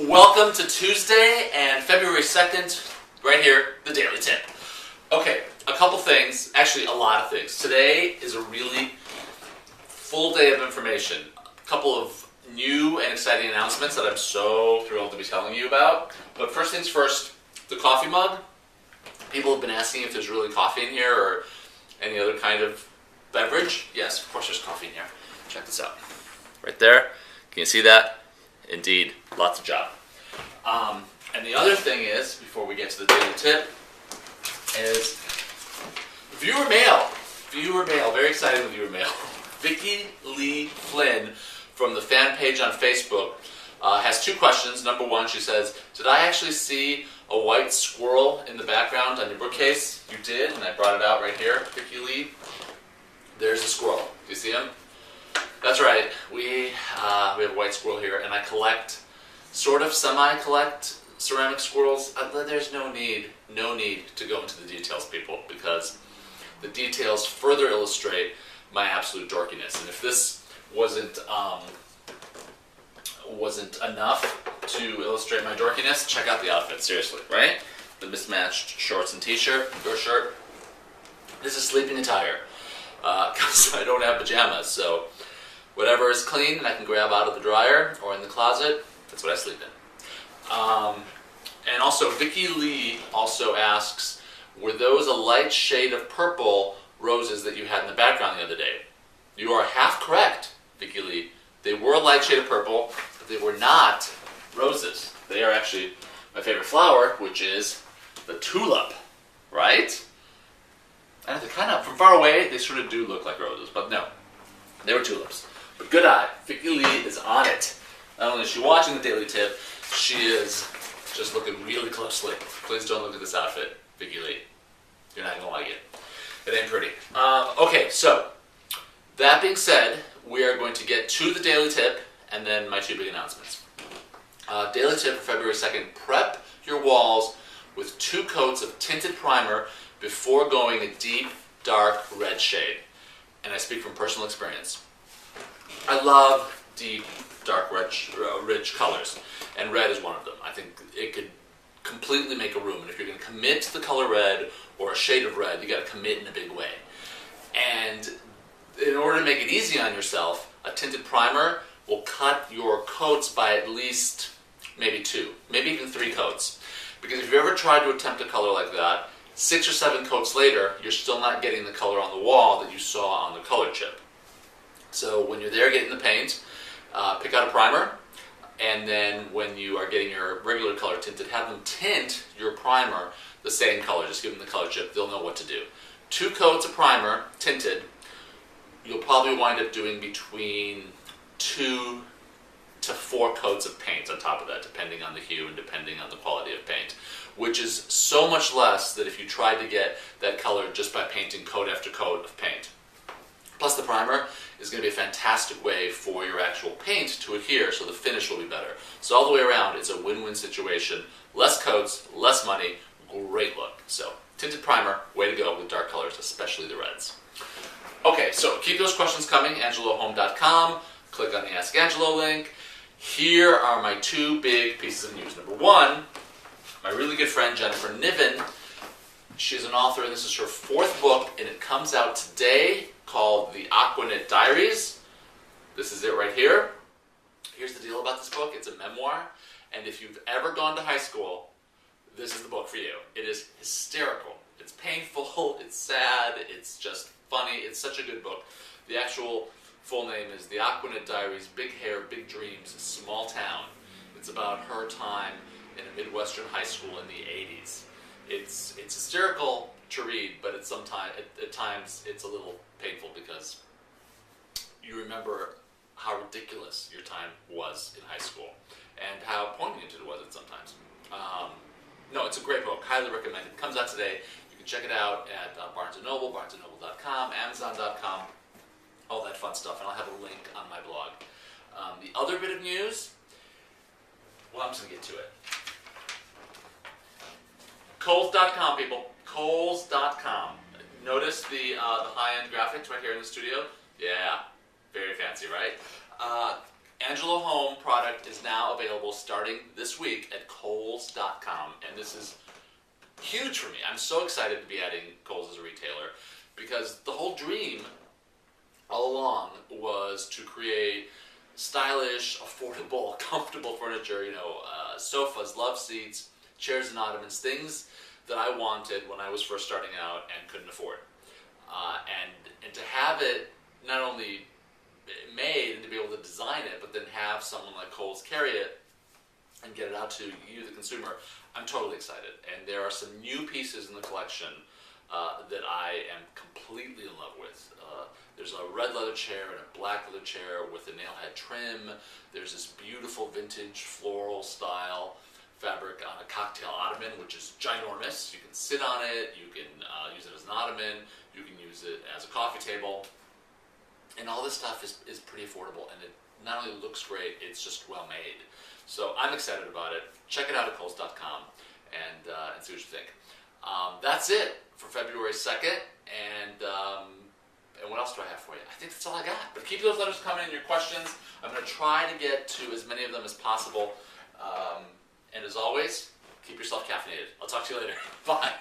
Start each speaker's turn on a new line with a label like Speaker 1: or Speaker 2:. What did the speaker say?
Speaker 1: Welcome to Tuesday and February 2nd, right here, the Daily Tip. Okay, a couple things, actually a lot of things. Today is a really full day of information. A couple of new and exciting announcements that I'm so thrilled to be telling you about. But first things first, the coffee mug. People have been asking if there's really coffee in here or any other kind of beverage. Yes, of course there's coffee in here. Check this out. Right there. Can you see that? Indeed, lots of job. And the other thing is, before we get to the daily tip, is viewer mail. Viewer mail, very exciting with viewer mail. Vicki Lee Flynn from the fan page on Facebook has two questions. Number one, she says, did I actually see a white squirrel in the background on your bookcase? You did, and I brought it out right here, Vicki Lee. There's the squirrel. Do you see him? That's right. We have a white squirrel here, and I collect, sort of semi-collect ceramic squirrels. There's no need to go into the details, people, because the details further illustrate my absolute dorkiness. And if this wasn't enough to illustrate my dorkiness, check out the outfit, seriously, right? The mismatched shorts and t-shirt, your shirt. This is sleeping attire, because I don't have pajamas, so whatever is clean and I can grab out of the dryer or in the closet, that's what I sleep in. And also, Vicki Lee also asks, were those a light shade of purple roses that you had in the background the other day? You are half correct, Vicki Lee. They were a light shade of purple, but they were not roses. They are actually my favorite flower, which is the tulip, right? And they kind of, from far away, they sort of do look like roses, but no, they were tulips. But good eye, Vicki Lee is on it. Not only is she watching the Daily Tip, she is just looking really closely. Please don't look at this outfit, Vicki Lee. You're not going to like it. It ain't pretty. Okay, so that being said, we are going to get to the Daily Tip and then my two big announcements. Daily Tip for February 2nd, prep your walls with 2 coats of tinted primer before going a deep, dark red shade. And I speak from personal experience. I love deep, dark, rich colors, and red is one of them. I think it could completely make a room, and if you're going to commit to the color red or a shade of red, you got to commit in a big way. And in order to make it easy on yourself, a tinted primer will cut your coats by at least maybe 2, maybe even 3 coats. Because if you ever tried to attempt a color like that, 6 or 7 coats later, you're still not getting the color on the wall that you saw on the color chip. So when you're there getting the paint, pick out a primer, and then when you are getting your regular color tinted, have them tint your primer the same color. Just give them the color chip, they'll know what to do. 2 coats of primer, tinted, you'll probably wind up doing between 2 to 4 coats of paint on top of that, depending on the hue and depending on the quality of paint, which is so much less than if you tried to get that color just by painting coat after coat of paint. Plus the primer is going to be a fantastic way for your actual paint to adhere, so the finish will be better. So all the way around, it's a win-win situation. Less coats, less money, great look. So tinted primer, way to go with dark colors, especially the reds. Okay, so keep those questions coming, angelohome.com. Click on the Ask Angelo link. Here are my 2 big pieces of news. Number 1, my really good friend Jennifer Niven. She's an author, and this is her 4th book, and it comes out today, called The Aquanet Diaries. This is it right here. Here's the deal about this book. It's a memoir, and if you've ever gone to high school, this is the book for you. It is hysterical. It's painful, it's sad, it's just funny. It's such a good book. The actual full name is The Aquanet Diaries, Big Hair, Big Dreams, Small Town. It's about her time in a Midwestern high school in the 80s. It's hysterical to read, but at times it's a little painful because you remember how ridiculous your time was in high school and how poignant it was at sometimes. No, it's a great book. Highly recommend it. It comes out today. You can check it out at Barnes & Noble, barnesandnoble.com, Amazon.com, all that fun stuff, and I'll have a link on my blog. The other bit of news, well, I'm just going to get to it. Kohl's.com, people. Kohl's.com. Notice the high-end graphics right here in the studio? Yeah, very fancy, right? Angelo Home product is now available starting this week at Kohl's.com, and this is huge for me. I'm so excited to be adding Kohl's as a retailer because the whole dream all along was to create stylish, affordable, comfortable furniture, sofas, love seats, chairs and ottomans, things that I wanted when I was first starting out and couldn't afford. And to have it not only made and to be able to design it, but then have someone like Kohl's carry it and get it out to you, the consumer, I'm totally excited. And there are some new pieces in the collection that I am completely in love with. There's a red leather chair and a black leather chair with a nailhead trim. There's this beautiful vintage floral style fabric on a cocktail ottoman, which is ginormous. You can sit on it, you can use it as an ottoman, you can use it as a coffee table. And all this stuff is pretty affordable, and it not only looks great, it's just well made. So I'm excited about it. Check it out at Kohl's.com and see what you think. That's it for February 2nd, and what else do I have for you? I think that's all I got. But keep those letters coming in, your questions. I'm going to try to get to as many of them as possible. And as always, keep yourself caffeinated. I'll talk to you later. Bye.